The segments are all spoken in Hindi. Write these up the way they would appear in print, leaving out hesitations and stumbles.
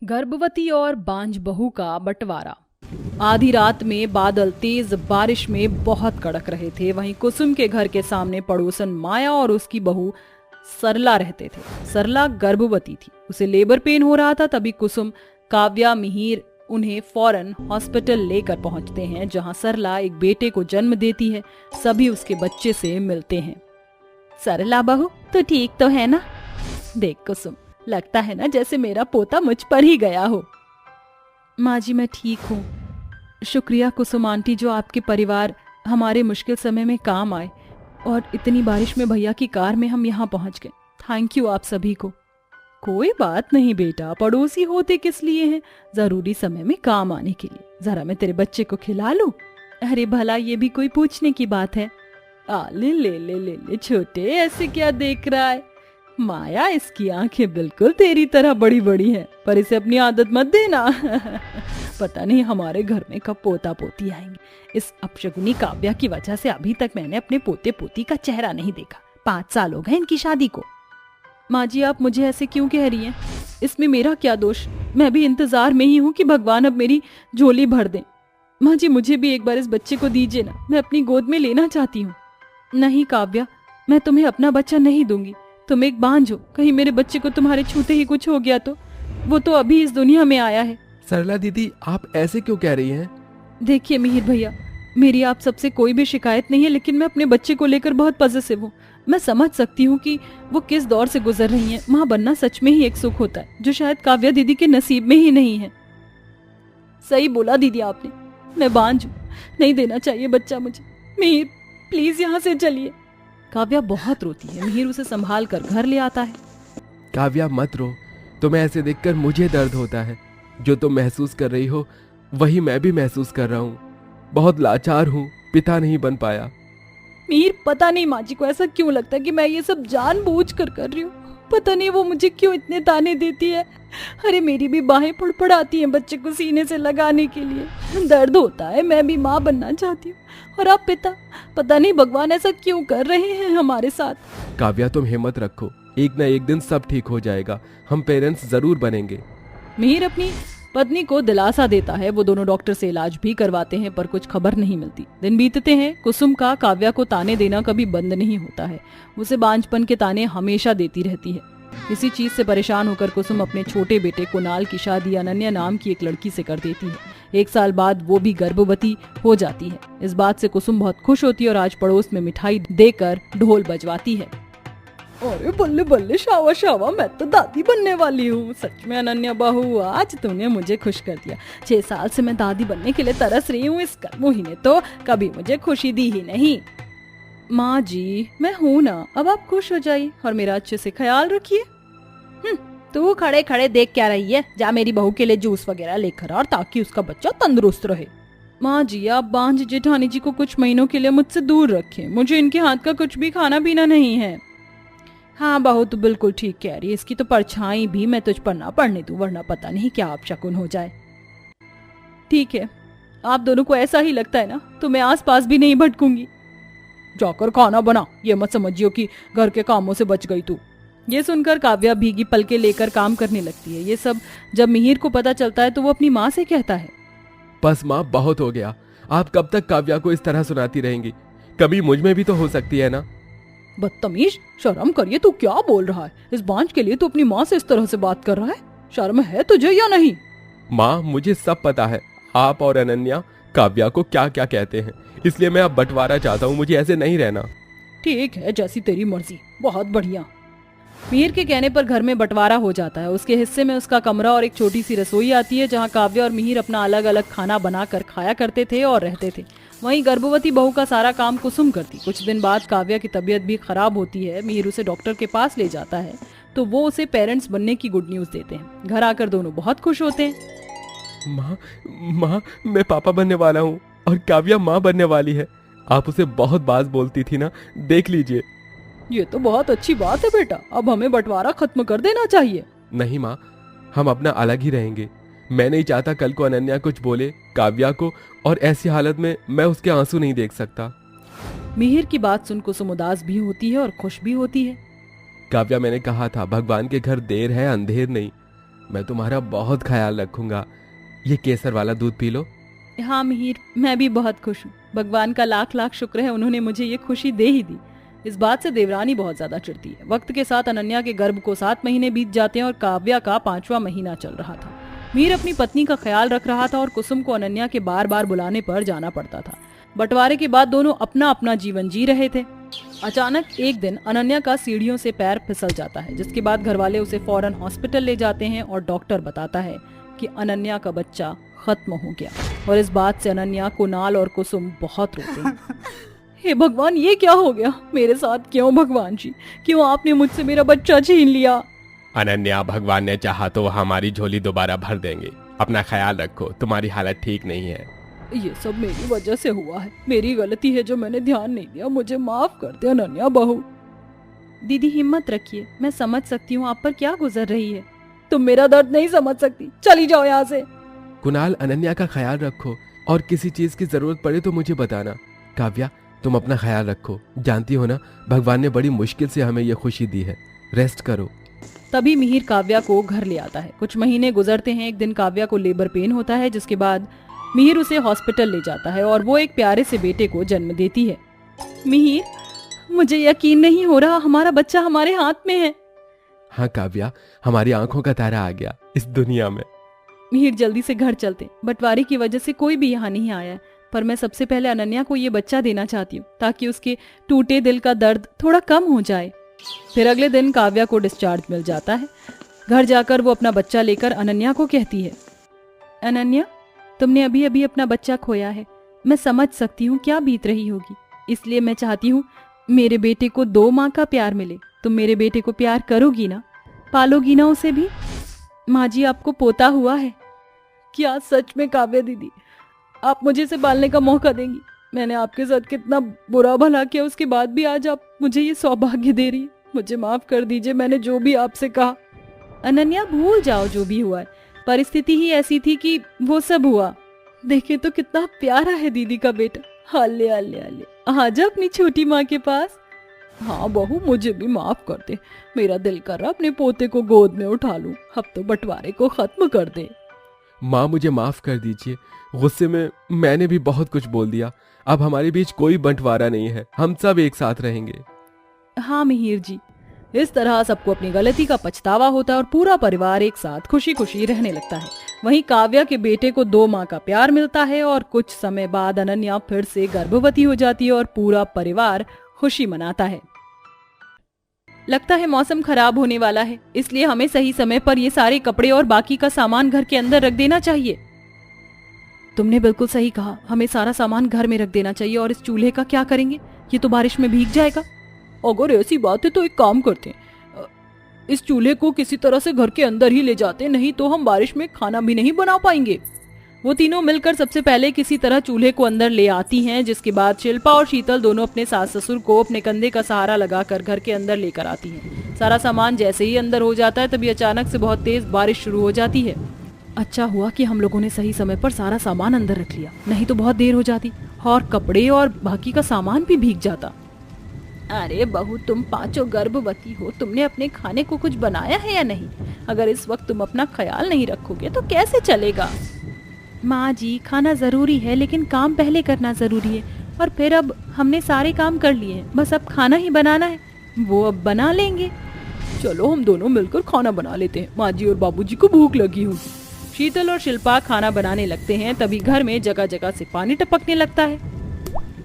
गर्भवती और बांझ बहू का बंटवारा। आधी रात में बादल तेज बारिश में बहुत कड़क रहे थे। वहीं कुसुम के घर के सामने पड़ोसन माया और उसकी बहू सरला रहते थे। सरला गर्भवती थी, उसे लेबर पेन हो रहा था। तभी कुसुम, काव्या, मिहिर उन्हें फौरन हॉस्पिटल लेकर पहुंचते हैं, जहां सरला एक बेटे को जन्म देती है। सभी उसके बच्चे से मिलते हैं। सरला बहू, तो ठीक तो है ना? देख कुसुम, लगता है ना जैसे मेरा पोता मुझ पर ही गया हो। माँ जी, मैं ठीक हूँ। शुक्रिया कुसुम आंटी, जो आपके परिवार हमारे मुश्किल समय में काम आए और इतनी बारिश में भैया की कार में हम यहाँ पहुँच गए। थैंक यू आप सभी को। कोई बात नहीं बेटा, पड़ोसी होते किस लिए हैं? जरूरी समय में काम आने के लिए। जरा मैं तेरे बच्चे को खिला लूं। अरे भला ये भी कोई पूछने की बात है? ले ले ले ले ले छोटे, ऐसे क्या देख रहा है? माया, इसकी आंखें बिल्कुल तेरी तरह बड़ी बड़ी हैं, पर इसे अपनी आदत मत देना। पता नहीं हमारे घर में कब पोता पोती आएंगे। इस अपशगुनी काव्या की वजह से अभी तक मैंने अपने पोते पोती का चेहरा नहीं देखा। 5 साल हो गए इनकी शादी को। माँ जी, आप मुझे ऐसे क्यों कह रही हैं? इसमें मेरा क्या दोष? मैं भी इंतजार में ही हूँ कि भगवान अब मेरी झोली भर दें। माँ जी, मुझे भी एक बार इस बच्चे को दीजिए ना, मैं अपनी गोद में लेना चाहती हूँ। नहीं काव्या, मैं तुम्हें अपना बच्चा नहीं दूंगी। तुम एक बांझ हो, कहीं मेरे बच्चे को तुम्हारे छूते ही कुछ हो गया तो? वो तो अभी इस दुनिया में आया है। सरला दीदी, आप ऐसे क्यों कह रही हैं? देखिए मिहिर भैया, मेरी आप सबसे कोई भी शिकायत नहीं है, लेकिन मैं अपने बच्चे को लेकर बहुत पॉजिटिव हूँ। मैं समझ सकती हूँ कि वो किस दौर से गुजर रही हैं। माँ बनना सच में ही एक सुख होता है, जो शायद काव्या दीदी के नसीब में ही नहीं है। सही बोला दीदी आपने, मैं बांझ हूँ, नहीं देना चाहिए बच्चा मुझे। मिहिर प्लीज यहाँ से चलिए। काव्या बहुत रोती है। मिहिर उसे संभाल कर घर ले आता है। काव्या मत रो, तुम्हें ऐसे देखकर मुझे दर्द होता है। जो तुम महसूस कर रही हो वही मैं भी महसूस कर रहा हूँ। बहुत लाचार हूँ, पिता नहीं बन पाया। मिहिर, पता नहीं माँ जी को ऐसा क्यों लगता है कि मैं ये सब जानबूझ कर रही हूँ। पता नहीं वो मुझे क्यों इतने ताने देती है। अरे मेरी भी बाहें फड़फड़ाती हैं बच्चे को सीने से लगाने के लिए। दर्द होता है, मैं भी माँ बनना चाहती हूँ। और आप पिता, पता नहीं भगवान ऐसा क्यों कर रहे हैं हमारे साथ। काव्या, तुम हिम्मत रखो, एक न एक दिन सब ठीक हो जाएगा। हम पेरेंट्स जरूर बनेंगे। मिहिर अपनी पत्नी को दिलासा देता है। वो दोनों डॉक्टर से इलाज भी करवाते हैं, पर कुछ खबर नहीं मिलती। दिन बीतते हैं। कुसुम का काव्या को ताने देना कभी बंद नहीं होता है। उसे बांझपन के ताने हमेशा देती रहती है। इसी चीज से परेशान होकर कुसुम अपने छोटे बेटे कुणाल की शादी अनन्या नाम की एक लड़की से कर देती है। 1 साल बाद वो भी गर्भवती हो जाती है। इस बात से कुसुम बहुत खुश होती है और आज पड़ोस में मिठाई देकर ढोल बजवाती है। अरे बल्ले बल्ले, शावा शावा, मैं तो दादी बनने वाली हूँ। सच में अनन्या बहू, आज तूने मुझे खुश कर दिया। 6 साल से मैं दादी बनने के लिए तरस रही हूँ। इस कर्मोही ने तो कभी मुझे खुशी दी ही नहीं। माँ जी, मैं हूँ ना, अब आप खुश हो जाइए और मेरा अच्छे से ख्याल रखिए। तू खड़े खड़े देख क्या रही है? जा मेरी बहू के लिए जूस वगैरह लेकर आ, ताकि उसका बच्चा तंदुरुस्त रहे। माँ जी, आप बांझ जेठानी जी को कुछ महीनों के लिए मुझसे दूर रखें। मुझे इनके हाथ का कुछ भी खाना पीना नहीं है। हाँ बहू, तो बिल्कुल ठीक कह रही है। इसकी तो परछाई भी मैं तुझ पर ना पड़ने दूं, वरना पता नहीं क्या आप शकुन हो जाए। ठीक है, आप दोनों को ऐसा ही लगता है ना, तो मैं आस पास भी नहीं भटकूंगी। जाकर खाना बना, ये मत समझियो कि घर के कामों से बच गई तू। ये सुनकर काव्या भीगी पलके लेकर काम करने लगती है। ये सब जब मिहिर को पता चलता है तो वो अपनी माँ से कहता है, बस माँ, बहुत हो गया। आप कब तक काव्या को इस तरह सुनाती रहेंगी? कभी मुझ में भी तो हो सकती है ना। बदतमीज, शर्म करिए, तू क्या बोल रहा है? इस बांझ के लिए तू अपनी माँ से इस तरह से बात कर रहा है? शर्म है तुझे या नहीं? माँ, मुझे सब पता है आप और अनन्या काव्या को क्या क्या कहते हैं, इसलिए मैं अब बंटवारा चाहता हूँ। मुझे ऐसे नहीं रहना। ठीक है, जैसी तेरी मर्जी। बहुत बढ़िया। मिहिर के कहने पर घर में बंटवारा हो जाता है। उसके हिस्से में उसका कमरा और एक छोटी सी रसोई आती है, जहाँ काव्या और मिहिर अपना अलग अलग खाना बनाकर खाया करते थे और रहते थे। वहीं गर्भवती बहू का सारा काम कुसुम करती। कुछ दिन बाद काव्या की तबीयत भी खराब होती है। मिहिर उसे डॉक्टर के पास ले जाता है तो वो उसे पेरेंट्स बनने की गुड न्यूज देते हैं। घर आकर दोनों बहुत खुश होते हैं। माँ, मैं पापा बनने वाला हूँ और काव्या माँ बनने वाली है। आप उसे बहुत बात बोलती थी ना, देख लीजिए। ये तो बहुत अच्छी बात है बेटा, अब हमें बंटवारा खत्म कर देना चाहिए। नहीं माँ, हम अपना अलग ही रहेंगे। मैं नहीं चाहता कल को अनन्या कुछ बोले काव्या को, और ऐसी हालत में मैं उसके आंसू नहीं देख सकता। मिहिर की बात सुन कुसुम उदास भी होती है और खुश भी होती है। काव्या, मैंने कहा था भगवान के घर देर है अंधेर नहीं। मैं तुम्हारा बहुत ख्याल रखूंगा। ये केसर वाला दूध पी लो। हाँ मिहिर, मैं भी बहुत खुश हूँ। भगवान का लाख लाख शुक्र है, उन्होंने मुझे ये खुशी दे ही दी। इस बात से देवरानी बहुत ज्यादा चिढ़ती है। वक्त के साथ अनन्या के गर्भ को 7 महीने बीत जाते हैं और काव्या का 5वां महीना चल रहा था। मीर अपनी पत्नी का ख्याल रख रहा था और कुसुम को अनन्या के बार बार बुलाने पर जाना पड़ता था। बंटवारे के बाद दोनों अपना अपना जीवन जी रहे थे। अचानक एक दिन अनन्या का सीढ़ियों से पैर फिसल जाता है, जिसके बाद घरवाले उसे फौरन हॉस्पिटल ले जाते हैं और डॉक्टर बताता है कि अनन्या का बच्चा खत्म हो गया। और इस बात से अनन्या, कुणाल और कुसुम बहुत रोते हैं। हे भगवान, ये क्या हो गया मेरे साथ? क्यों भगवान जी, क्यों आपने मुझसे मेरा बच्चा छीन लिया? अनन्या, भगवान ने चाहा तो हमारी झोली दोबारा भर देंगे। अपना ख्याल रखो, तुम्हारी हालत ठीक नहीं है। ये सब मेरी वजह से हुआ है, मेरी गलती है जो मैंने ध्यान नहीं दिया। मुझे माफ कर दे अनन्या बहू। दीदी हिम्मत रखिए, मैं समझ सकती हूँ आप पर क्या गुजर रही है। तुम मेरा दर्द नहीं समझ सकती, चली जाओ यहाँ से। कुणाल, अनन्या का ख्याल रखो और किसी चीज की जरूरत पड़े तो मुझे बताना। काव्या, तुम अपना ख्याल रखो। जानती हो ना, भगवान ने बड़ी मुश्किल से हमें ये खुशी दी है। रेस्ट करो। तभी मिहिर काव्या को घर ले आता है। कुछ महीने गुजरते हैं। एक दिन काव्या को लेबर पेन होता है, जिसके बाद मिहिर उसे हॉस्पिटल ले जाता है और वो एक प्यारे से बेटे को जन्म देती है। मिहिर, मुझे यकीन नहीं हो रहा, हमारा बच्चा हमारे हाथ में है। हाँ काव्या, हमारी आंखों का तारा आ गया इस दुनिया में। मिहिर, जल्दी से घर चलते। बंटवारे की वजह से कोई भी यहाँ नहीं आया है, पर मैं सबसे पहले अनन्या को ये बच्चा देना चाहती हूँ ताकि उसके टूटे दिल का दर्द थोड़ा कम हो जाए। फिर अगले दिन काव्या को डिस्चार्ज मिल जाता है। घर जाकर वो अपना बच्चा लेकर अनन्या को कहती है, अनन्या, तुमने अभी अभी अपना बच्चा खोया है। मैं समझ सकती हूँ क्या बीत रही होगी, इसलिए मैं चाहती हूँ मेरे बेटे को 2 माँ का प्यार मिले। तुम मेरे बेटे को प्यार करोगी ना, पालोगी ना उसे भी? माँ जी, आपको पोता हुआ है क्या? सच में काव्या दीदी, आप मुझे इसे पालने का मौका देंगी? मैंने आपके साथ कितना बुरा भला किया, उसके बाद भी आज आप मुझे ये सौभाग्य दे रही है। मुझे माफ कर दीजिए, मैंने जो भी आपसे कहा। अनन्या, भूल जाओ जो भी हुआ है, परिस्थिति ही ऐसी थी कि वो सब हुआ। देखे तो कितना प्यारा है दीदी का बेटा। हल्ले हल्ले हल्ले, आजा अपनी छोटी माँ के पास। हाँ बहू, मुझे भी माफ कर दे। मेरा दिल कर रहा अपने पोते को गोद में उठा लूं। अब तो बंटवारे को खत्म कर दे। माँ, मुझे माफ कर दीजिए। गुस्से में मैंने भी बहुत कुछ बोल दिया। अब हमारे बीच कोई बंटवारा नहीं है, हम सब एक साथ रहेंगे। हाँ मिहिर जी, इस तरह सबको अपनी गलती का पछतावा होता है और पूरा परिवार एक साथ खुशी खुशी रहने लगता है। वहीं काव्या के बेटे को 2 माँ का प्यार मिलता है और कुछ समय बाद अनन्या फिर से गर्भवती हो जाती है और पूरा परिवार खुशी मनाता है। लगता है मौसम खराब होने वाला है, इसलिए हमें सही समय पर ये सारे कपड़े और बाकी का सामान घर के अंदर रख देना चाहिए। तुमने बिल्कुल सही कहा, हमें सारा सामान घर में रख देना चाहिए। और इस चूल्हे का क्या करेंगे? ये तो बारिश में भीग जाएगा। अगर ऐसी बात है तो एक काम करते हैं, इस चूल्हे को किसी तरह से घर के अंदर ही ले जाते हैं, नहीं तो हम बारिश में खाना भी नहीं बना पाएंगे। वो तीनों मिलकर सबसे पहले किसी तरह चूल्हे को अंदर ले आती हैं, जिसके बाद शिल्पा और शीतल दोनों अपने सास ससुर को अपने कंधे का सहारा लगाकर घर के अंदर लेकर आती हैं। सारा सामान जैसे ही अंदर हो जाता है, तभी अचानक से बहुत तेज बारिश शुरू हो जाती है। अच्छा हुआ कि हम लोगों ने सही समय पर सारा सामान अंदर रख लिया, नहीं तो बहुत देर हो जाती और कपड़े और बाकी का सामान भी भीग जाता। अरे बहू, तुम 5 गर्भवती हो, तुमने अपने खाने को कुछ बनाया है या नहीं? अगर इस वक्त तुम अपना ख्याल नहीं रखोगे तो कैसे चलेगा? माँ जी, खाना जरूरी है, लेकिन काम पहले करना जरूरी है। और फिर अब हमने सारे काम कर लिए हैं, बस अब खाना ही बनाना है। वो अब बना लेंगे। चलो हम दोनों मिलकर खाना बना लेते हैं, माँ जी और बाबूजी को भूख लगी होगी। शीतल और शिल्पा खाना बनाने लगते हैं। तभी घर में जगह जगह से पानी टपकने लगता है।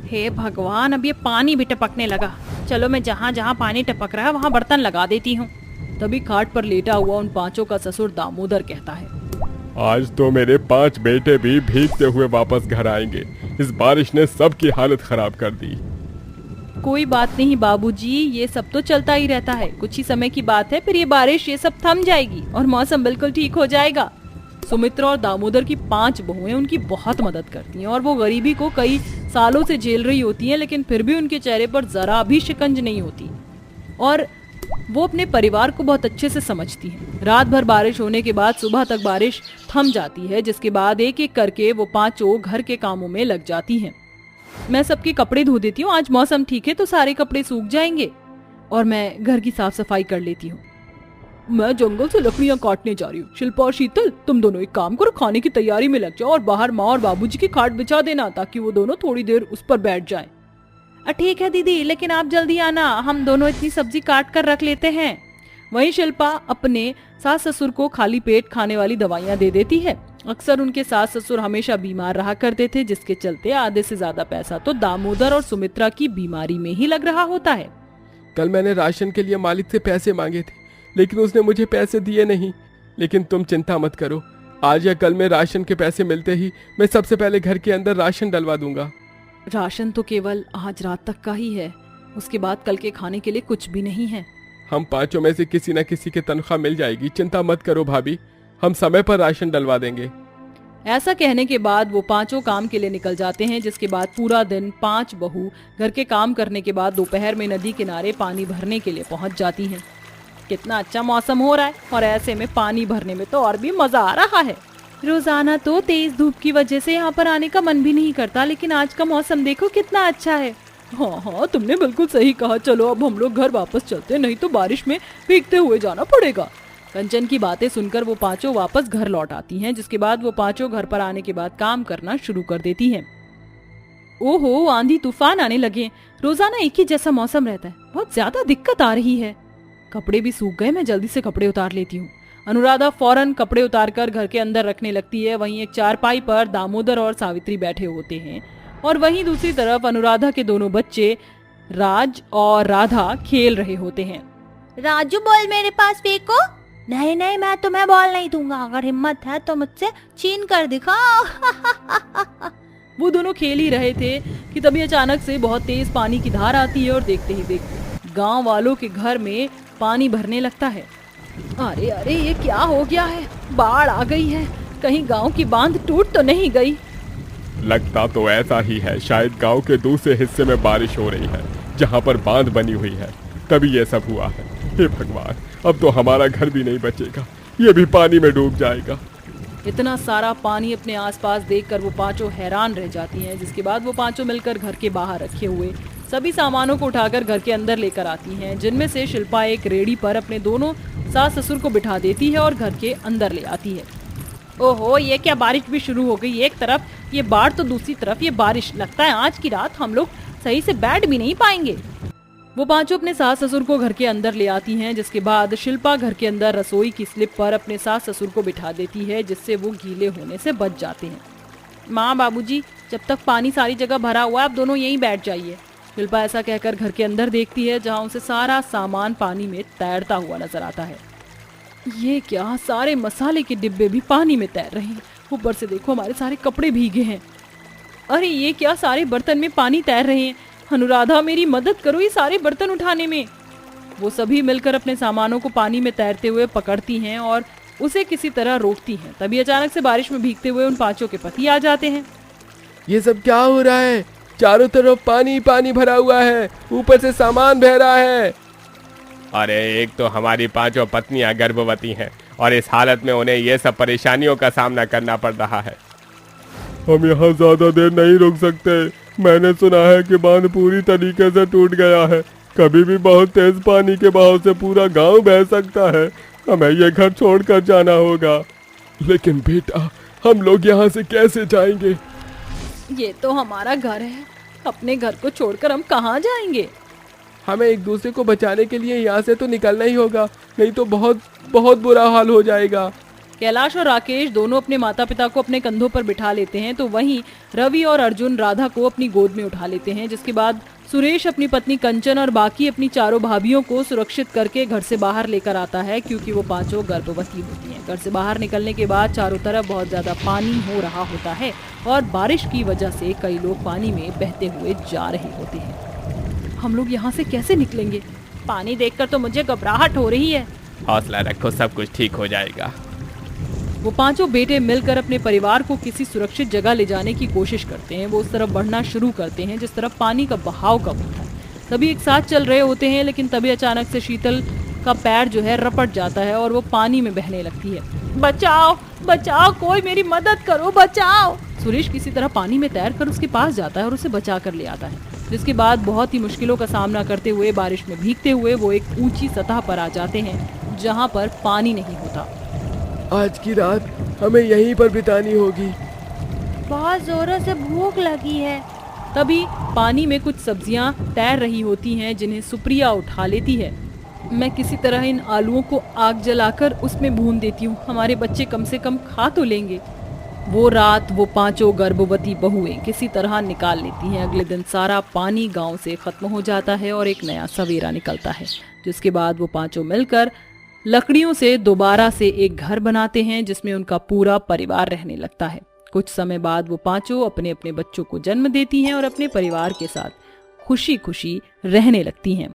हे भगवान, अब ये पानी भी टपकने लगा। चलो मैं जहाँ जहाँ पानी टपक रहा है वहाँ बर्तन लगा देती हूँ। तभी खाट पर लेटा हुआ उन 5 का ससुर दामोदर कहता है, आज तो मेरे 5 बेटे भी भीगते हुए वापस घर आएंगे। इस बारिश ने सबकी हालत खराब कर दी। कोई बात नहीं बाबूजी, ये सब तो चलता ही रहता है। कुछ ही समय की बात है, फिर ये बारिश ये सब थम जाएगी और मौसम बिल्कुल ठीक हो जाएगा। सुमित्रा और दामोदर की 5 बहुएं उनकी बहुत मदद करती हैं और वो गरीबी को कई सालों से झेल रही होती हैं, लेकिन फिर भी उनके चेहरे पर जरा भी शिकंज नहीं होती और वो अपने परिवार को बहुत अच्छे से समझती हैं। रात भर बारिश होने के बाद सुबह तक बारिश थम जाती है, जिसके बाद एक एक करके वो 5 घर के कामों में लग जाती हैं। मैं सबके कपड़े धो देती हूँ, आज मौसम ठीक है तो सारे कपड़े सूख जाएंगे और मैं घर की साफ सफाई कर लेती हूँ। मैं जंगल से लकड़ियाँ काटने जा रही हूँ। शिल्पा और शीतल, तुम दोनों एक काम करो, खाने की तैयारी में लग जाओ और बाहर माँ और बाबूजी की खाट बिछा देना ताकि वो दोनों थोड़ी देर उस पर बैठ जाएं। ठीक है दीदी, लेकिन आप जल्दी आना, हम दोनों इतनी सब्जी काट कर रख लेते हैं। वहीं शिल्पा अपने सास ससुर को खाली पेट खाने वाली दवाइयाँ दे देती है। अक्सर उनके सास ससुर हमेशा बीमार रहा करते थे, जिसके चलते आधे से ज्यादा पैसा तो दामोदर और सुमित्रा की बीमारी में ही लग रहा होता है। कल मैंने राशन के लिए मालिक से पैसे मांगे थे, लेकिन उसने मुझे पैसे दिए नहीं। लेकिन तुम चिंता मत करो, आज या कल में राशन के पैसे मिलते ही मैं सबसे पहले घर के अंदर राशन डलवा दूंगा। राशन तो केवल आज रात तक का ही है, उसके बाद कल के खाने के लिए कुछ भी नहीं है। हम पांचों में से किसी न किसी की तनख्वाह मिल जाएगी, चिंता मत करो भाभी, हम समय पर राशन डलवा देंगे। ऐसा कहने के बाद वो पांचों काम के लिए निकल जाते हैं, जिसके बाद पूरा दिन पांच बहू घर के काम करने के बाद दोपहर में नदी किनारे पानी भरने के लिए पहुंच जाती हैं। कितना अच्छा मौसम हो रहा है और ऐसे में पानी भरने में तो और भी मजा आ रहा है। रोजाना तो तेज धूप की वजह से यहाँ पर आने का मन भी नहीं करता, लेकिन आज का मौसम देखो कितना अच्छा है। हाँ, तुमने बिल्कुल सही कहा। चलो अब हम लोग घर वापस चलते, नहीं तो बारिश में भीगते हुए जाना पड़ेगा। कंचन की बातें सुनकर वो पांचों वापस घर लौट आती हैं, जिसके बाद वो पांचों घर पर आने के बाद काम करना शुरू कर देती हैं। ओहो, आंधी तूफान आने लगे। रोजाना एक ही जैसा मौसम रहता है, बहुत ज्यादा दिक्कत आ रही है। कपड़े भी सूख गए, मैं जल्दी से कपड़े उतार लेती हूँ। अनुराधा फौरन कपड़े उतारकर घर के अंदर रखने लगती है। वहीं एक चारपाई पर दामोदर और सावित्री बैठे होते हैं और वहीं दूसरी तरफ अनुराधा के दोनों बच्चे राज और राधा खेल रहे होते हैं। राजू, बॉल मेरे पास फेंको। नहीं नहीं, मैं तुम्हें बॉल नहीं दूंगा, अगर हिम्मत है तो मुझसे छीन कर दिखाओ। वो दोनों खेल ही रहे थे कि तभी अचानक से बहुत तेज पानी की धार आती है और देखते ही देखते गांव वालों के घर में पानी भरने लगता है। अरे अरे, ये क्या हो गया है? बाढ़ आ गई है, कहीं गांव की बांध टूट तो नहीं गई? लगता तो ऐसा ही है, शायद गांव के दूसरे हिस्से में बारिश हो रही है जहां पर बांध बनी हुई है, तभी ये सब हुआ है। हे भगवान, अब तो हमारा घर भी नहीं बचेगा, ये भी पानी में डूब जाएगा। इतना सारा पानी अपने आसपास देखकर वो पांचों हैरान रह जाती हैं, जिसके बाद वो पांचों मिलकर घर के बाहर रखे हुए सभी सामानों को उठाकर घर के अंदर लेकर आती हैं, जिनमें से शिल्पा एक रेडी पर अपने दोनों सास ससुर को बिठा देती है और घर के अंदर ले आती है। ओहो, ये क्या बारिश भी शुरू हो गई? एक तरफ ये बाढ़ तो दूसरी तरफ ये बारिश। लगता है आज की रात हम लोग सही से बैठ भी नहीं पाएंगे। वो पांचों अपने सास ससुर को घर के अंदर ले आती हैं, जिसके बाद शिल्पा घर के अंदर रसोई की स्लिप पर अपने सास ससुर को बिठा देती है, जिससे वो गीले होने से बच जाते हैं। माँ, बाबूजी, जब तक पानी सारी जगह भरा हुआ है आप दोनों यहीं बैठ जाइए। शिल्पा ऐसा कहकर घर के अंदर देखती है, जहाँ उसे सारा सामान पानी में तैरता हुआ नजर आता है। ये क्या, सारे मसाले के डिब्बे भी पानी में तैर रहे हैं, ऊपर से देखो हमारे सारे कपड़े भीगे हैं। अरे ये क्या, सारे बर्तन में पानी तैर रहे हैं। अनुराधा, मेरी मदद करो ये सारे बर्तन उठाने में। वो सभी मिलकर अपने सामानों को पानी में तैरते हुए पकड़ती हैं और उसे किसी तरह रोकती हैं। तभी अचानक से बारिश में भीगते हुए उन पांचों के पति आ जाते हैं। ये सब क्या हो रहा है? चारों तरफ पानी पानी भरा हुआ है, ऊपर से सामान बह रहा है। अरे, एक तो हमारी पांचों पत्नियां गर्भवती हैं और इस हालत में उन्हें ये सब परेशानियों का सामना करना पड़ रहा है। हम यहाँ ज्यादा देर नहीं रुक सकते। मैंने सुना है कि बांध पूरी तरीके से टूट गया है, कभी भी बहुत तेज पानी के बहाव से पूरा गांव बह सकता है। हमें ये घर छोड़कर जाना होगा। लेकिन बेटा, हम लोग यहाँ से कैसे जाएंगे? ये तो हमारा घर है, अपने घर को छोड़कर हम कहाँ जाएंगे? हमें एक दूसरे को बचाने के लिए यहाँ से तो निकलना ही होगा, नहीं तो बहुत बहुत बुरा हाल हो जाएगा। कैलाश और राकेश दोनों अपने माता पिता को अपने कंधों पर बिठा लेते हैं, तो वहीं रवि और अर्जुन राधा को अपनी गोद में उठा लेते हैं, जिसके बाद सुरेश अपनी पत्नी कंचन और बाकी अपनी चारों भाभियों को सुरक्षित करके घर से बाहर लेकर आता है, क्योंकि वो पांचों गर्भवती होती हैं। घर से बाहर निकलने के बाद चारों तरफ बहुत ज्यादा पानी हो रहा होता है और बारिश की वजह से कई लोग पानी में बहते हुए जा रहे होते हैं। हम लोग यहाँ से कैसे निकलेंगे? पानी देखकर तो मुझे घबराहट हो रही है। हौसला रखो, सब कुछ ठीक हो जाएगा। वो पांचों बेटे मिलकर अपने परिवार को किसी सुरक्षित जगह ले जाने की कोशिश करते हैं। वो उस तरफ बढ़ना शुरू करते हैं जिस तरफ पानी का बहाव कम होता है। सभी एक साथ चल रहे होते हैं, लेकिन तभी अचानक से शीतल का पैर जो है रपट जाता है और वो पानी में बहने लगती है। बचाओ बचाओ, कोई मेरी मदद करो, बचाओ। सुरेश किसी तरह पानी में तैर कर उसके पास जाता है और उसे बचा कर ले आता है, जिसके बाद बहुत ही मुश्किलों का सामना करते हुए बारिश में भीगते हुए वो एक ऊंची सतह पर आ जाते हैं, जहाँ पर पानी नहीं होता। आज की रात हमें यहीं पर बितानी होगी। बहुत जोरों से भूख लगी है। तभी पानी में कुछ सब्जियां तैर रही होती हैं जिन्हें सुप्रिया उठा लेती है। मैं किसी तरह इन आलूओं को आग जलाकर उसमें भून देती हूँ, हमारे बच्चे कम से कम खा तो लेंगे। वो रात वो 5 गर्भवती बहुएं किसी तरह निकाल लेती हैं। अगले दिन सारा पानी गांव से खत्म हो जाता है और एक नया सवेरा निकलता है, जिसके बाद वो 5 मिलकर लकड़ियों से दोबारा से एक घर बनाते हैं जिसमें उनका पूरा परिवार रहने लगता है। कुछ समय बाद वो 5 अपने अपने बच्चों को जन्म देती हैं और अपने परिवार के साथ खुशी खुशी रहने लगती हैं।